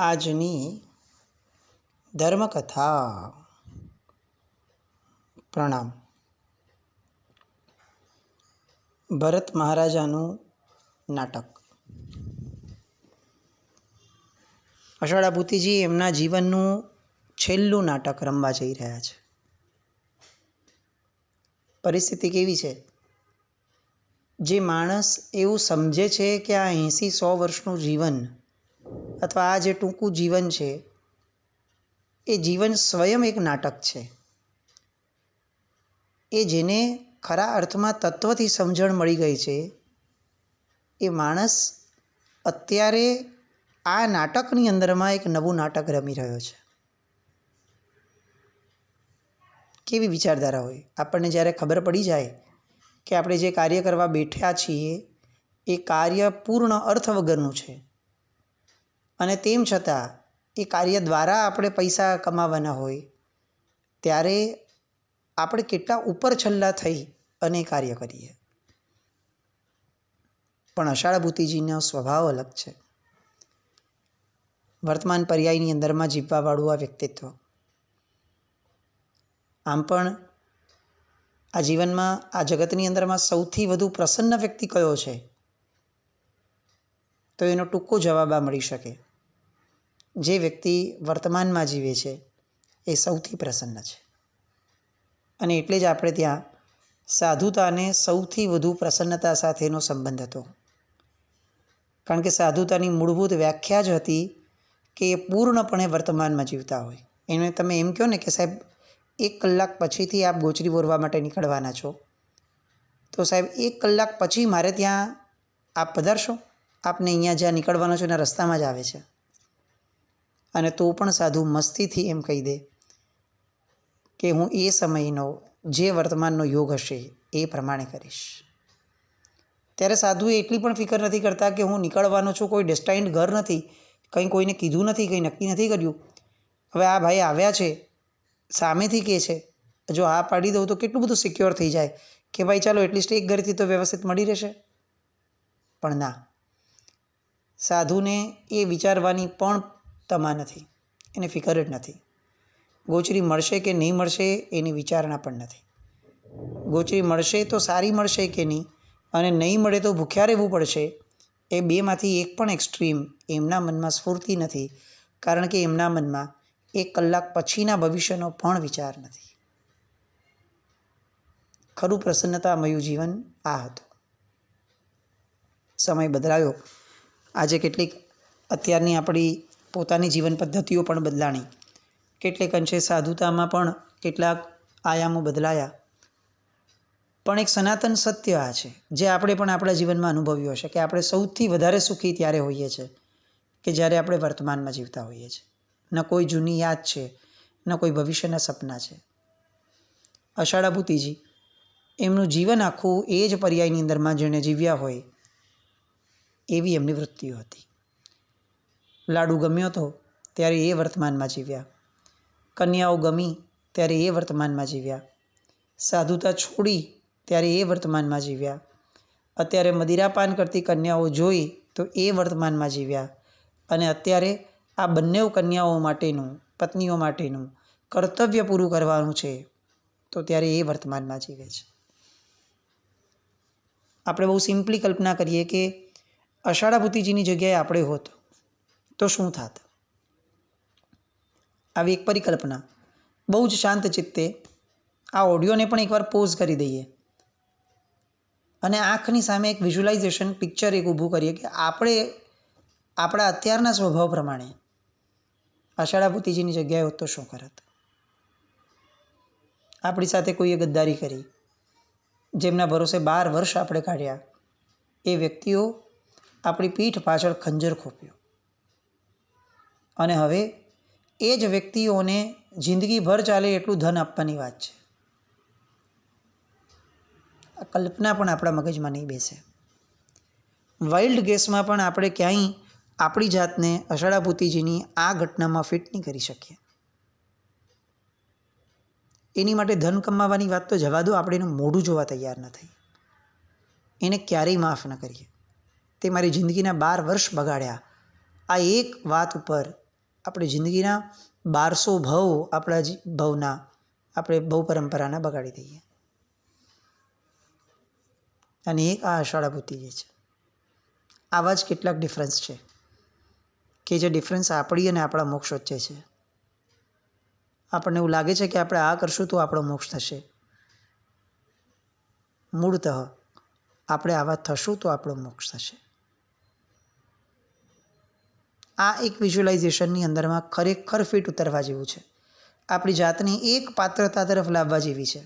આજની ધર્મકથા. પ્રણામ. ભરત મહારાજાનું નાટક. અષાઢા ભૂતિજી એમના જીવનનું છેલ્લું નાટક રમવા જઈ રહ્યા છે. પરિસ્થિતિ કેવી છે? જે માણસ એવું સમજે છે કે આ 80-100 વર્ષનું જીવન અથવા આ જે ટૂંકું જીવન છે એ જીવન સ્વયં એક નાટક છે, એ જેને ખરા અર્થમાં તત્વથી સમજણ મળી ગઈ છે, એ માણસ અત્યારે આ નાટકની અંદરમાં એક નવું નાટક રમી રહ્યો છે. કેવી વિચારધારા હોય? આપણને જ્યારે ખબર પડી જાય કે આપણે જે કાર્ય કરવા બેઠા છીએ એ કાર્ય પૂર્ણ અર્થ વગરનું છે અને તેમ છતાં એ કાર્ય દ્વારા આપણે પૈસા કમાવાના હોય, ત્યારે આપણે કેટલા ઉપર છલ્લા થઈ અને એ કાર્ય કરીએ. પણ અષાઢા ભૂતિજીનો સ્વભાવ અલગ છે. વર્તમાન પર્યાયની અંદરમાં જીવવાવાળું આ વ્યક્તિત્વ. આમ પણ આ જીવનમાં, આ જગતની અંદરમાં સૌથી વધુ પ્રસન્ન વ્યક્તિ કયો છે? તો એનો ટૂંકો જવાબ આ મળી શકે: જે વ્યક્તિ વર્તમાનમાં જીવે છે એ સૌથી પ્રસન્ન છે. અને એટલે જ આપણે ત્યાં સાધુતાને સૌથી વધુ પ્રસન્નતા સાથેનો સંબંધ હતો. કારણ કે સાધુતાની મૂળભૂત વ્યાખ્યા જ હતી કે એ પૂર્ણપણે વર્તમાનમાં જીવતા હોય. એને તમે એમ કહો ને કે સાહેબ 1 કલાક પછીથી આપ ગોચરી બોરવા માટે નીકળવાના છો, તો સાહેબ 1 કલાક પછી મારે ત્યાં આપ પધારશો? આપને અહીંયા જ્યાં નીકળવાનો છો એના રસ્તામાં જ આવે છે. અને તો પણ સાધુ મસ્તીથી એમ કહી દે કે હું એ સમયનો જે વર્તમાનનો યોગ હશે એ પ્રમાણે કરીશ. ત્યારે સાધુએ એટલી પણ ફિકર નથી કરતા કે હું નીકળવાનો છું, કોઈ ડેસ્ટાઇન્ડ ઘર નથી, કંઈ કોઈને કીધું નથી, કંઈ નક્કી નથી કર્યું. હવે આ ભાઈ આવ્યા છે, સામેથી કહે છે, જો આ પાડી દઉં તો કેટલું બધું સિક્યોર થઈ જાય કે ભાઈ ચાલો એટલીસ્ટ એક ઘરથી તો વ્યવસ્થિત મળી રહેશે. પણ ના, સાધુને એ વિચારવાની પણ તમા નથી, એને ફિકર જ નથી. ગોચરી મળશે કે નહીં મળશે એની વિચારણા પણ નથી. ગોચરી મળશે તો સારી મળશે કે નહીં, અને નહીં મળે તો ભૂખ્યા રહેવું પડશે, એ બેમાંથી એક પણ એક્સ્ટ્રીમ એમના મનમાં સ્ફૂર્તિ નથી. કારણ કે એમના મનમાં 1 કલાક પછીના ભવિષ્યનો પણ વિચાર નથી. ખરું પ્રસન્નતામયું જીવન આ હતું. સમય બદલાયો. આજે કેટલીક અત્યારની આપણી પોતાની જીવન પદ્ધતિઓ પણ બદલાણી. કેટલેક અંશે સાધુતામાં પણ કેટલાક આયામો બદલાયા. પણ એક સનાતન સત્ય આ છે, જે આપણે પણ આપણા જીવનમાં અનુભવ્યું હશે, કે આપણે સૌથી વધારે સુખી ત્યારે હોઈએ છીએ કે જ્યારે આપણે વર્તમાનમાં જીવતા હોઈએ છીએ. ન કોઈ જૂની યાદ છે, ન કોઈ ભવિષ્યના સપના છે. અષાઢા ભૂતિજી એમનું જીવન આખું એ જ પર્યાયની અંદરમાં જેણે જીવ્યા હોય એવી એમની વૃત્તિઓ હતી. લાડુ ગમ્યો હતો ત્યારે એ વર્તમાનમાં જીવ્યા. કન્યાઓ ગમી ત્યારે એ વર્તમાનમાં જીવ્યા. સાધુતા છોડી ત્યારે એ વર્તમાનમાં જીવ્યા. અત્યારે મદિરાપાન કરતી કન્યાઓ જોઈ તો એ વર્તમાનમાં જીવ્યા. અને અત્યારે આ બંને કન્યાઓ માટેનું, પત્નીઓ માટેનું કર્તવ્ય પૂરું કરવાનું છે, તો ત્યારે એ વર્તમાનમાં જીવે છે. આપણે બહુ સિમ્પલી કલ્પના કરીએ કે અષાઢા ભૂતિજીની જગ્યાએ આપણે હોત તો શું થાત? આવી એક પરિકલ્પના. બહુ જ શાંત ચિત્તે આ ઓડિયોને પણ એકવાર પોઝ કરી દઈએ અને આંખની સામે એક વિઝ્યુલાઇઝેશન, પિક્ચર એક ઊભું કરીએ કે આપણે આપણા અત્યારના સ્વભાવ પ્રમાણે અષાઢા ભૂતિજીની જગ્યાએ હોત તો શું કરત? આપણી સાથે કોઈએ ગદ્દારી કરી, જેમના ભરોસે 12 વર્ષ આપણે કાઢ્યા, એ વ્યક્તિઓ આપણી પીઠ પાછળ ખંજર ખોપ્યો અને હવે એ જ વ્યક્તિઓને જિંદગીભર ચાલે એટલું ધન આપવાની વાત છે. આ કલ્પના પણ આપણા મગજમાં નહીં બેસે. વાઇલ્ડ ગેસમાં પણ આપણે ક્યાંય આપણી જાતને અષાઢા ભૂતિજીની આ ઘટનામાં ફિટ નહીં કરી શકીએ. એની માટે ધન કમાવાની વાત તો જવા દો, આપણે એનું મોઢું જોવા તૈયાર ન થઈ. એને ક્યારેય માફ ન કરીએ. તે મારી જિંદગીના 12 વર્ષ બગાડ્યા આ એક વાત ઉપર આપણે જિંદગીના 1200 ભવ આપણા ભવના આપણે ભવ પરંપરાના બગાડી દઈએ. અને એક આ આષાઢાભૂતિ જે છે, આવા જ કેટલાક ડિફરન્સ છે કે જે ડિફરન્સ આપણી અને આપણા મોક્ષ વચ્ચે છે. આપણને એવું લાગે છે કે આપણે આ કરશું તો આપણો મોક્ષ થશે. મૂળતઃ આપણે આવા થશું તો આપણો મોક્ષ થશે. આ એક વિઝ્યુલાઇઝેશનની અંદરમાં ખરેખર ફિટ ઉતરવા જેવું છે. આપણી જાતની એક પાત્રતા તરફ લાવવા જેવી છે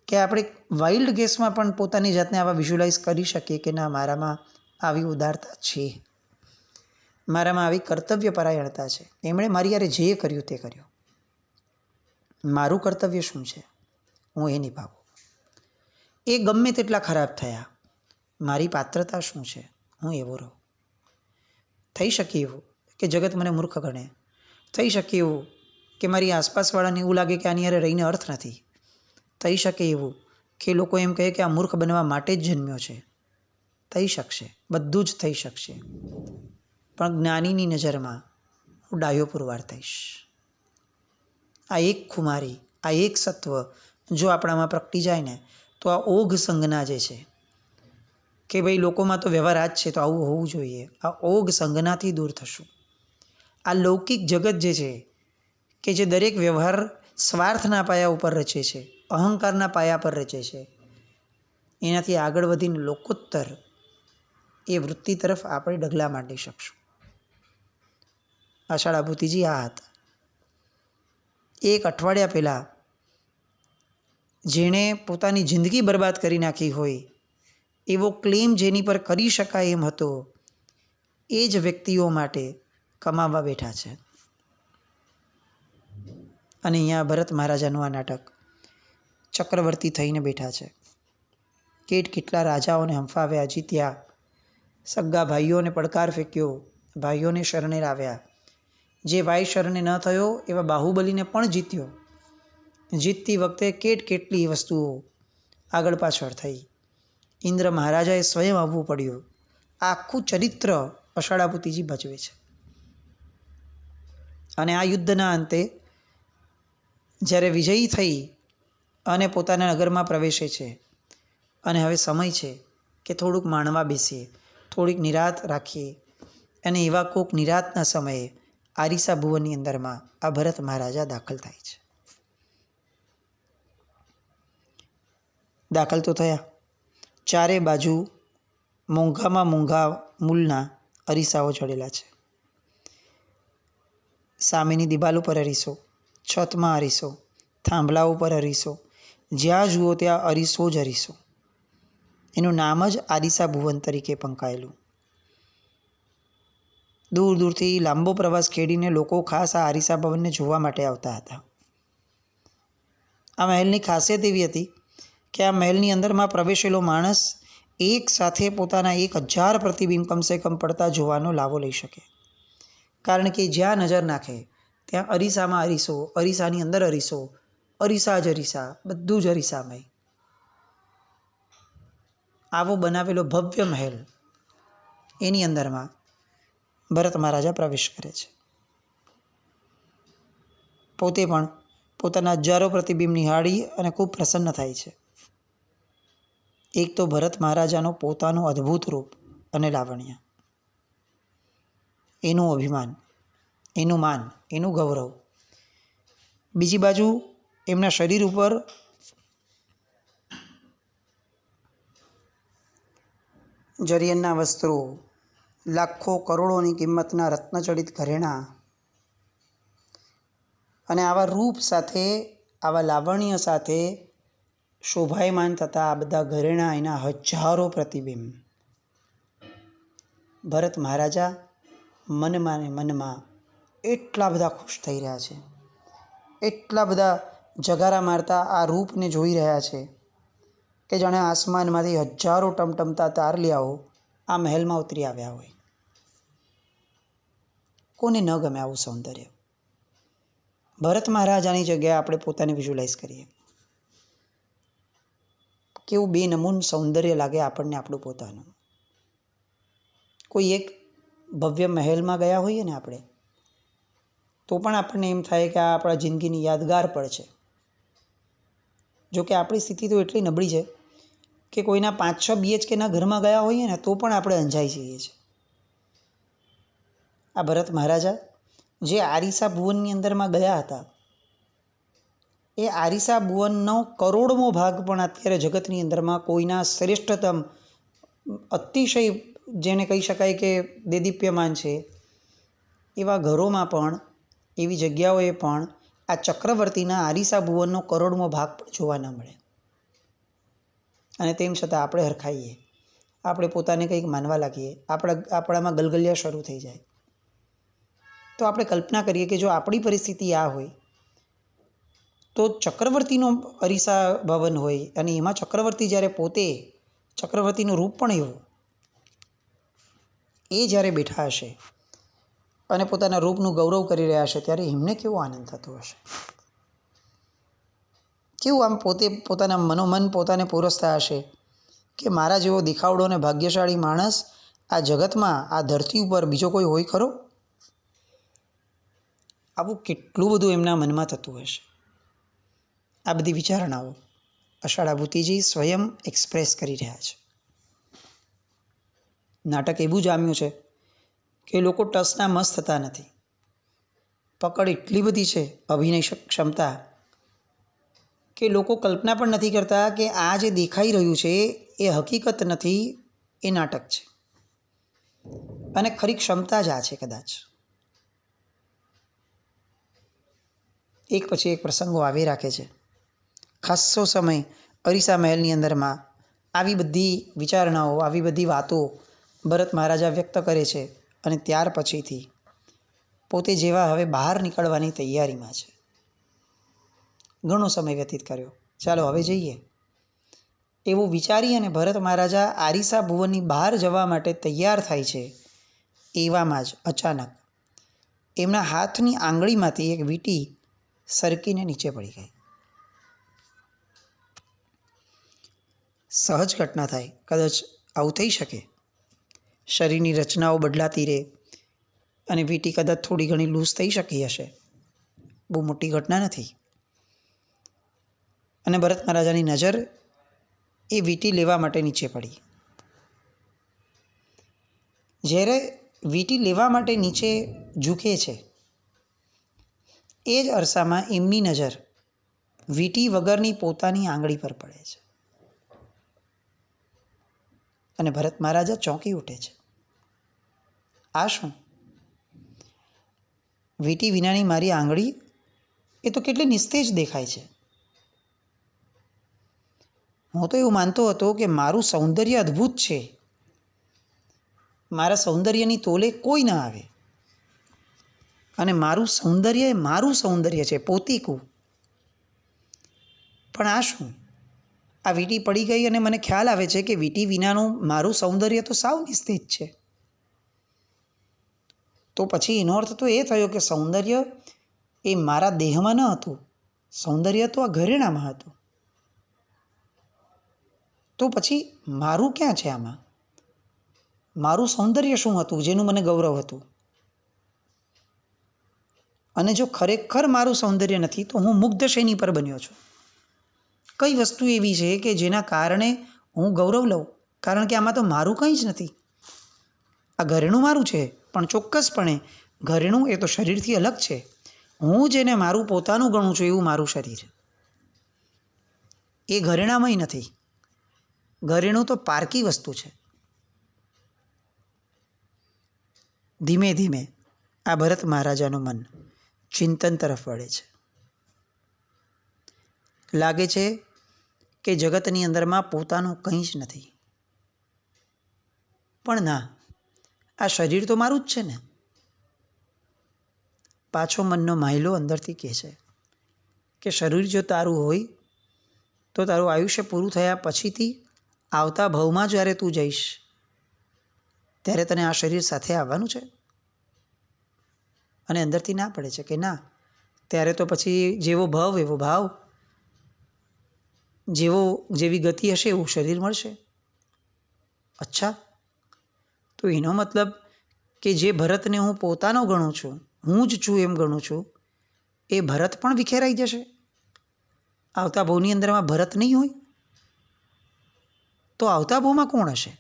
કે આપણે વાઇલ્ડ ગેસમાં પણ પોતાની જાતને આવા વિઝ્યુલાઇઝ કરી શકીએ કે ના, મારામાં આવી ઉદારતા છે, મારામાં આવી કર્તવ્યપરાયણતા છે. એમણે મારી યારે જે કર્યું તે કર્યું. મારું કર્તવ્ય શું છે, હું એ નિભાવું. એ ગમે તેટલા ખરાબ થયા, મારી પાત્રતા શું છે, હું એવો રહું. થઈ શકે એવું કે જગત મને મૂર્ખ ગણે, થઈ શકે એવું કે મારી આસપાસવાળાને એવું લાગે કે આની યારે રહીને અર્થ નથી, થઈ શકે એવું કે લોકો એમ કહે કે આ મૂર્ખ બનવા માટે જ જન્મ્યો છે. થઈ શકશે, બધું જ થઈ શકશે. પણ જ્ઞાનીની નજરમાં હું ડાયો પુરવાર થઈશ. આ એક ખુમારી, આ એક સત્વ જો આપણામાં પ્રગટી જાય ને તો આ ઓઘ સંજ્ઞા જે છે કે ભાઈ લોકોમાં તો વ્યવહાર આ જ છે તો આવું હોવું જોઈએ, આ ઓઘ સંજ્ઞાથી દૂર થશું. આ લૌકિક જગત જે છે કે જે દરેક વ્યવહાર સ્વાર્થના પાયા ઉપર રચે છે, અહંકારના પાયા પર રચે છે, એનાથી આગળ વધીને લોકોત્તર એ વૃત્તિ તરફ આપણે ડગલા માંડી શકશું. આષાઢાભૂતિજી આ હતા. એક અઠવાડિયા પહેલાં જેણે પોતાની જિંદગી બરબાદ કરી નાખી હોય એવો ક્લેમ જેની પર કરી શકાય એમ હતો, એ જ વ્યક્તિઓ માટે કમાવા બેઠા છે. અને અહીંયા ભરત મહારાજાનું આ નાટક ચક્રવર્તી થઈને બેઠા છે. કેટલા રાજાઓને હંફાવ્યા, જીત્યા, સગા ભાઈઓને પડકાર ફેંક્યો, ભાઈઓને શરણે લાવ્યા. જે ભાઈ શરણે ન થયો એવા બાહુબલીને પણ જીત્યો. જીતતી વખતે કેટલી વસ્તુઓ આગળ પાછળ થઈ. ઇન્દ્ર મહારાજાએ સ્વયં આવવું પડ્યું. આખું ચરિત્ર આષાઢાભૂતિજી ભજવે છે. અને આ યુદ્ધના અંતે જ્યારે વિજયી થઈ અને પોતાના નગરમાં પ્રવેશે છે અને હવે સમય છે કે થોડુંક માણવા બેસીએ, થોડીક નિરાત રાખીએ, અને એવા કોઈક નિરાતના સમયે આરીસા ભુવનની અંદરમાં આ ભરત મહારાજા દાખલ થાય છે. દાખલ તો થયા. ચારે બાજુ મોંઘામાં મોંઘા મૂલના અરીસાઓ ચડેલા છે. સામેની દિવાલ ઉપર અરીસો, છતમાં અરીસો, થાંભલા ઉપર અરીસો, જ્યાં જુઓ ત્યાં અરીસો જ અરીસો. એનું નામ જ આરીસા ભુવન તરીકે પંકાયેલું. દૂર દૂરથી લાંબો પ્રવાસ ખેડીને લોકો ખાસ આ આરીસા ભવનને જોવા માટે આવતા હતા. આ મહેલની ખાસિયત એવી હતી કે આ મહેલની અંદરમાં પ્રવેશેલો માણસ એક સાથે પોતાના 1000 પ્રતિબિંબ કમસે કમ પડતા જોવાનો લાવો લઈ શકે. કારણ કે જ્યાં નજર નાખે ત્યાં અરીસામાં અરીસો, અરીસાની અંદર અરીસો, અરીસા જ અરીસા, બધું જ અરીસામય. આવો બનાવેલો ભવ્ય મહેલ, એની અંદરમાં ભરત મહારાજા પ્રવેશ કરે છે. પોતે પણ પોતાના 1000 પ્રતિબિંબ નિહાળી અને ખૂબ પ્રસન્ન થાય છે. એક તો ભરત મહારાજાનો પોતાનું અદ્ભુત રૂપ અને લાવણ્ય, એનું અભિમાન, એનું માન, એનું ગૌરવ. બીજી બાજુ એમના શરીર ઉપર જરિયનના વસ્ત્રો, લાખો કરોડોની કિંમતના રત્નજડિત ઘરેણાં, અને આવા રૂપ સાથે, આવા લાવણ્ય સાથે શોભાયમાન થતા આ બધા ઘરેણાં, એના 1000 પ્રતિબિંબ. ભરત મહારાજા મનમાં ને મનમાં એટલા બધા ખુશ થઈ રહ્યા છે, એટલા બધા જગારા મારતા આ રૂપને જોઈ રહ્યા છે કે જાણે આસમાનમાંથી 1000 ટમટમતા તારલિયાઓ આ મહેલમાં ઉતરી આવ્યા હોય. કોને ન ગમે આવું સૌંદર્ય? ભરત મહારાજાની જગ્યાએ આપણે પોતાને વિઝ્યુલાઇઝ કરીએ, કેવું બેનમૂન સૌંદર્ય લાગે આપણને આપણું પોતાનું. કોઈ એક ભવ્ય મહેલમાં ગયા હોઈએ ને આપણે, તો પણ આપણને એમ થાય કે આ આપણા જિંદગીની યાદગાર પળ છે. જોકે આપણી સ્થિતિ તો એટલી નબળી છે કે કોઈના 5-6 BHKના ઘરમાં ગયા હોઈએ ને તો પણ આપણે અંજાઈ જઈએ છીએ. આ ભરત મહારાજા જે આરીસા ભુવનની અંદરમાં ગયા હતા, એ આરીસા ભુવનનો કરોડમો ભાગ પણ અત્યારે જગતની અંદરમાં કોઈના શ્રેષ્ઠતમ, અતિશય જેને કહી શકાય કે દેદીપ્યમાન છે એવા ઘરોમાં પણ, એવી જગ્યાઓએ પણ આ ચક્રવર્તીના આરીસા ભુવનનો કરોડમો ભાગ પણ જોવા ન મળે. અને તેમ છતાં આપણે હરખાઈએ, આપણે પોતાને કંઈક માનવા લાગીએ, આપણામાં ગલગલિયા શરૂ થઈ જાય. તો આપણે કલ્પના કરીએ કે જો આપણી પરિસ્થિતિ આ હોય તો ચક્રવર્તીનો અરીસા ભવન હોય અને એમાં ચક્રવર્તી જ્યારે પોતે, ચક્રવર્તીનું રૂપ પણ એવું, એ જ્યારે બેઠા હશે અને પોતાના રૂપનું ગૌરવ કરી રહ્યા હશે ત્યારે એમને કેવો આનંદ થતો હશે. કેવું આમ પોતાના મનોમન પોતાને પૂરસતા હશે કે મારા જેવો દેખાવડો અને ભાગ્યશાળી માણસ આ જગતમાં, આ ધરતી ઉપર બીજો કોઈ હોય ખરો? આવું કેટલું બધું એમના મનમાં થતું હશે. આ બધી વિચારણાઓ અષાઢા ભૂતિજી સ્વયં એક્સપ્રેસ કરી રહ્યા છે. નાટક એવું જામ્યું છે કે લોકો ટસના મસ થતા નથી. પકડ એટલી બધી છે, અભિનય ક્ષમતા, કે લોકો કલ્પના પણ નથી કરતા કે આ જે દેખાઈ રહ્યું છે એ હકીકત નથી, એ નાટક છે. અને ખરી ક્ષમતા જ આ છે કદાચ. એક પછી એક પ્રસંગો આવી રાખે છે. ખાસ્સો સમય અરીસા મહેલની અંદરમાં આવી બધી વિચારણાઓ, આવી બધી વાતો ભરત મહારાજા વ્યક્ત કરે છે. અને ત્યાર પછીથી પોતે જેવા હવે બહાર નીકળવાની તૈયારીમાં છે. ઘણો સમય વ્યતીત કર્યો, ચાલો હવે જઈએ એવું વિચારી અને ભરત મહારાજા આરીસા ભુવનની બહાર જવા માટે તૈયાર થાય છે. એવામાં જ અચાનક એમના હાથની આંગળીમાંથી એક વીંટી સરકીને નીચે પડી ગઈ. સહજ ઘટના થાય, કદાચ આવું થઈ શકે. શરીરની રચનાઓ બદલાતી રહે અને વીંટી કદાચ થોડી ઘણી લૂઝ થઈ શકી હશે. બહુ મોટી ઘટના નથી. અને ભરત મહારાજાની નજર એ વીંટી લેવા માટે નીચે પડી. જ્યારે વીંટી લેવા માટે નીચે ઝૂકે છે એ જ અરસામાં એમની નજર વીંટી વગરની પોતાની આંગળી પર પડે છે. અને ભરત મહારાજા ચોંકી ઉઠે છે. આ શું? વીંટી વિનાની મારી આંગળી એ તો કેટલી નિસ્તેજ દેખાય છે. હું તો એવું માનતો હતો કે મારું સૌંદર્ય અદ્ભુત છે, મારા સૌંદર્યની તોલે કોઈ ના આવે, અને મારું સૌંદર્ય એ મારું સૌંદર્ય છે, પોતીકું. પણ આ શું? આ વીંટી પડી ગઈ અને મને ખ્યાલ આવે છે કે વીંટી વિનાનું મારું સૌંદર્ય તો સાવ નિસ્તેજ છે. તો પછી એનો અર્થ તો એ થયો કે સૌંદર્ય એ મારા દેહમાં ન હતું, સૌંદર્ય તો આ ઘરેણામાં હતું. તો પછી મારું ક્યાં છે આમાં? મારું સૌંદર્ય શું હતું જેનું મને ગૌરવ હતું? અને જો ખરેખર મારું સૌંદર્ય નથી તો હું મુગ્ધ શેની પર બન્યો છું? કઈ વસ્તુ એવી છે કે જેના કારણે હું ગૌરવ લઉં? કારણ કે આમાં તો મારું કંઈ જ નથી. આ ઘરેણું મારું છે, પણ ચોક્કસપણે ઘરેણું એ તો શરીરથી અલગ છે. હું જેને મારું પોતાનું ગણું છું એવું મારું શરીર, એ ઘરેણામય નથી. ઘરેણું તો પારકી વસ્તુ છે. ધીમે ધીમે આ ભરત મહારાજાનું મન ચિંતન તરફ વળે છે. લાગે છે કે જગતની અંદરમાં પોતાનું કંઈ જ નથી. પણ ના, આ શરીર તો મારું જ છે ને. પાછો મનનો માયલો અંદરથી કહે છે કે શરીર જો તારું હોય તો તારું આયુષ્ય પૂરું થયા પછીથી આવતા ભવમાં જ્યારે તું જઈશ ત્યારે તને આ શરીર સાથે આવવાનું છે. અને અંદરથી ના પડે છે કે ના, ત્યારે તો પછી જેવો ભવ એવો ભાવ, જેવી ગતિ હશે એવું શરીર મળશે. અચ્છા, તો એનો મતલબ કે જે ભરતને હું પોતાનો ગણું છું હું જ છું એમ ગણું છું, એ ભરત પણ વિખેરાઈ જશે? આવતા ભવની અંદરમાં ભરત નહીં હોય તો આવતા ભવમાં કોણ હશે?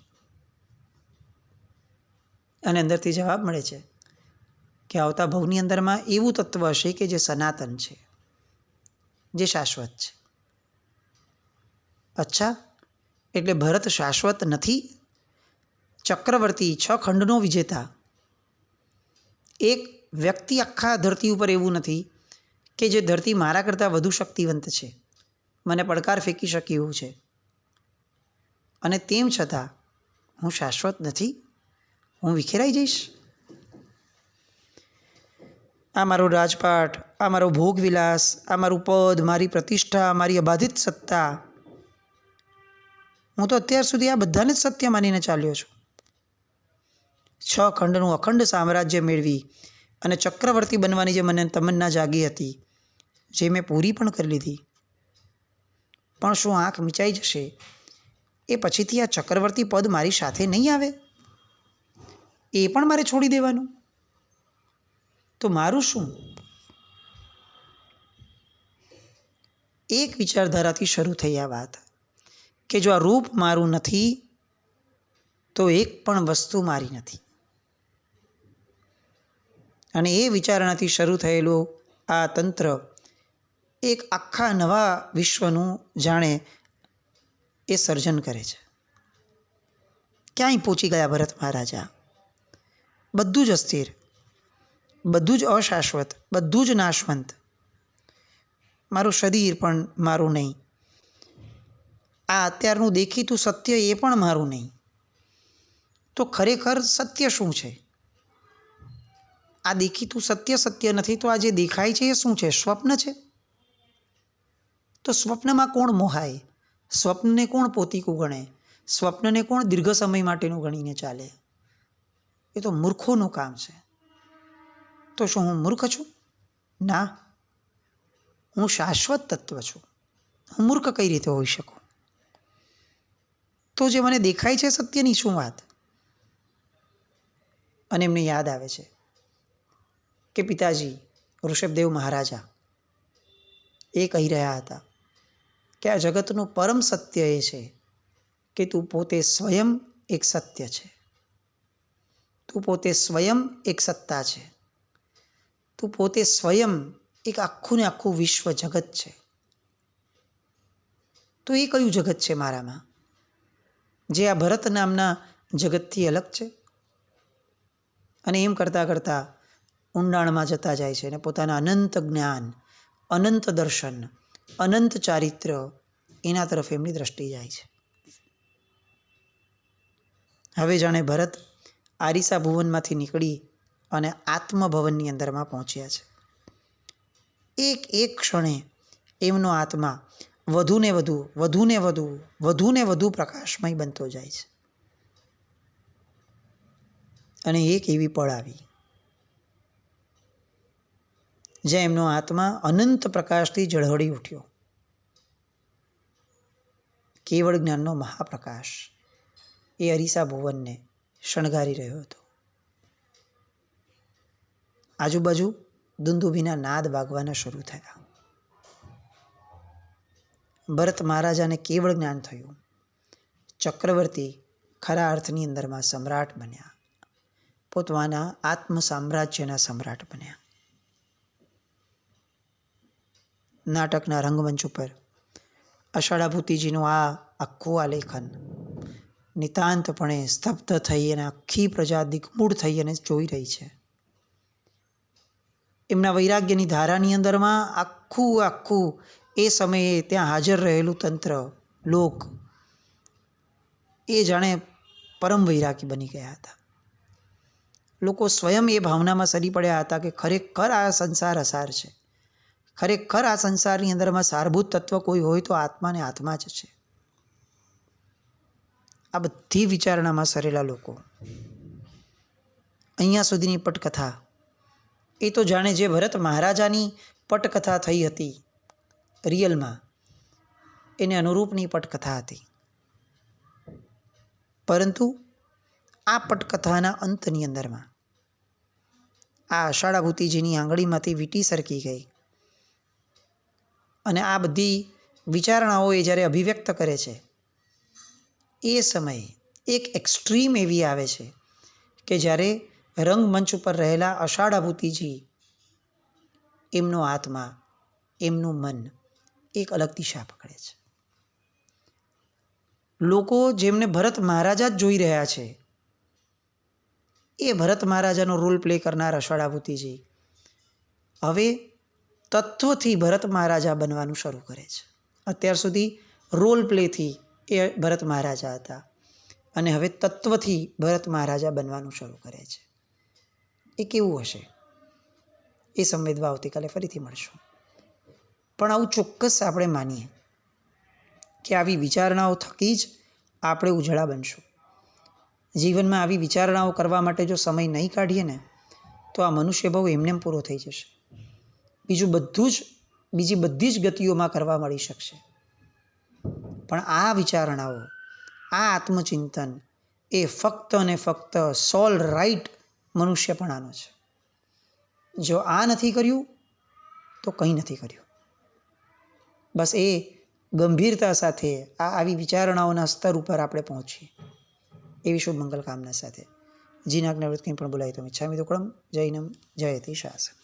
અને અંદરથી જવાબ મળે છે કે આવતા ભવની અંદરમાં એવું તત્વ હશે કે જે સનાતન છે, જે શાશ્વત છે. અચ્છા, એટલે ભરત શાશ્વત નથી? ચક્રવર્તી, 6 ખંડનો વિજેતા, એક વ્યક્તિ આખા ધરતી ઉપર એવું નથી કે જે ધરતી મારા કરતાં વધુ શક્તિવંત છે, મને પડકાર ફેંકી શકે એવું છે, અને તેમ છતાં હું શાશ્વત નથી? હું વિખેરાઈ જઈશ? આ મારો રાજપાટ, આ મારો ભોગવિલાસ, આ મારું પદ, મારી પ્રતિષ્ઠા, મારી અબાધિત સત્તા, હું તો અત્યાર સુધી આ બધાને જ સત્ય માનીને ચાલ્યો છું. 6 ખંડનું અખંડ સામ્રાજ્ય મેળવી અને ચક્રવર્તી બનવાની જે મને તમન્ના જાગી હતી, જે મેં પૂરી પણ કરી લીધી, પણ શું આંખ મીચાઈ જશે એ પછીથી આ ચક્રવર્તી પદ મારી સાથે નહીં આવે? એ પણ મારે છોડી દેવાનું? તો મારું શું? એક વિચારધારાથી શરૂ થઈ આ વાત કે જો આ રૂપ મારું નથી તો એક પણ વસ્તુ મારી નથી. અને એ વિચારણાથી શરૂ થયેલું આ તંત્ર એક આખા નવા વિશ્વનું જાણે એ સર્જન કરે છે. ક્યાંય પહોંચી ગયા ભરત મહારાજા? બધું જ અસ્થિર, બધું જ અશાશ્વત, બધું જ નાશવંત. મારું શરીર પણ મારું નહીં, આ અત્યારનું દેખીતું સત્ય એ પણ મારું નહીં. તો ખરેખર સત્ય શું છે? આ દેખીતું સત્ય સત્ય નથી તો આ જે દેખાય છે એ શું છે? સ્વપ્ન છે? તો સ્વપ્નમાં કોણ મોહાય? સ્વપ્નને કોણ પોતીકું ગણે? સ્વપ્નને કોણ દીર્ઘ સમય માટેનું ગણીને ચાલે? એ તો મૂર્ખોનું કામ છે. તો શું હું મૂર્ખ છું? ના, હું શાશ્વત તત્વ છું. હું મૂર્ખ કઈ રીતે હોઈ શકું? તો જે મને દેખાય છે સત્યની શું વાત? અને એમને યાદ આવે છે કે પિતાજી ઋષભદેવ મહારાજા એ કહી રહ્યા હતા કે આ જગતનું પરમ સત્ય એ છે કે તું પોતે સ્વયં એક સત્ય છે, તું પોતે સ્વયં એક સત્તા છે, તું પોતે સ્વયં એક આખું ને આખું વિશ્વ જગત છે. તો એ કયું જગત છે મારામાં જે આ ભરત નામના જગતથી અલગ છે? અને એમ કરતાં કરતાં ઊંડાણમાં જતા જાય છે અને પોતાના અનંત જ્ઞાન, અનંત દર્શન, અનંત ચારિત્ર એના તરફ એમની દ્રષ્ટિ જાય છે. હવે જાણે ભરત આરીસા ભુવનમાંથી નીકળી અને આત્મભવનની અંદરમાં પહોંચ્યા છે. એક એક ક્ષણે એમનો આત્મા વધુને વધુ, વધુને વધુ, વધુને વધુ પ્રકાશમય બનતો જાય છે. અને એક એવી પળ આવી જ્યાં એમનો આત્મા અનંત પ્રકાશથી ઝળહળી ઉઠ્યો. કેવળ જ્ઞાનનો મહાપ્રકાશ એ અરીસા ભુવનને શણગારી રહ્યો હતો. આજુબાજુ દુંદુભીના નાદ વાગવાના શરૂ થયા. ભરત મહારાજાને કેવળ જ્ઞાન થયું. ચક્રવર્તી ખરા અર્થની અંદરમાં સમ્રાટ બન્યા, પોતાના આત્મ સામ્રાજ્યના સમ્રાટ બન્યા. નાટકના રંગમંચ ઉપર અષાઢાભૂતિજીનું આ આખું આલેખન નિતાંતપણે સ્તબ્ધ થઈ અને આખી પ્રજા દિગ્મૂઢ થઈ અને જોઈ રહી છે. એમના વૈરાગ્યની ધારાની અંદરમાં આખું એ સમયે ત્યાં હાજર રહેલું તંત્ર, લોક એ જાણે પરમ વૈરાગી બની ગયા હતા. લોકો સ્વયં એ ભાવનામાં સરી પડ્યા હતા કે ખરેખર આ સંસાર અસાર છે, ખરેખર આ સંસારની અંદરમાં સારભૂત તત્વ કોઈ હોય તો આત્માને આત્મા જ છે. આ બધી વિચારણામાં સરેલા લોકો અહીંયા સુધીની પટકથા એ તો જાણે જે ભરત મહારાજાની પટકથા થઈ હતી રિયલમાં એને અનુરૂપની પટકથા હતી. પરંતુ આ પટકથાના અંતની અંદરમાં આ આષાઢાભૂતિજીની આંગળીમાંથી વીંટી સરકી ગઈ અને આ બધી વિચારણાઓ એ જ્યારે અભિવ્યક્ત કરે છે એ સમયે એક એક્સ્ટ્રીમ એવી આવે છે કે જ્યારે રંગમંચ ઉપર રહેલા આષાઢાભૂતિજી, એમનો આત્મા, એમનું મન એક અલગ દિશા પકડે છે. લોકો જેમને ભરત મહારાજા જ જોઈ રહ્યા છે, એ ભરત મહારાજાનો રોલ પ્લે કરનાર આષાઢાભૂતિજી હવે તત્વથી ભરત મહારાજા બનવાનું શરૂ કરે છે. અત્યાર સુધી રોલ પ્લેથી એ ભરત મહારાજા હતા અને હવે તત્વથી ભરત મહારાજા બનવાનું શરૂ કરે છે. એ કેવું હશે એ સંવેદવા આવતીકાલે ફરીથી મળશું. પણ આવું ચોક્કસ આપણે માનીએ કે આવી વિચારણાઓ થકી જ આપણે ઉજળા બનશું. જીવનમાં આવી વિચારણાઓ કરવા માટે જો સમય નહીં કાઢીએ ને તો આ મનુષ્ય ભાવ એમને પૂરો થઈ જશે. બીજી બધી જ ગતિઓમાં કરવા મળી શકશે, પણ આ વિચારણાઓ, આ આત્મચિંતન એ ફક્ત અને ફક્ત સોલ રાઈટ મનુષ્યપણાનો છે. જો આ નથી કર્યું તો કંઈ નથી કર્યું. બસ એ ગંભીરતા સાથે આવી વિચારણાઓના સ્તર ઉપર આપણે પહોંચીએ એવી શુભ મંગલ કામના સાથે જીનાજ્ઞાવૃત્ત કંઈ પણ બોલાય તો મિચ્છામિ દુક્કડમ. જૈનમ જયતિ શાસન.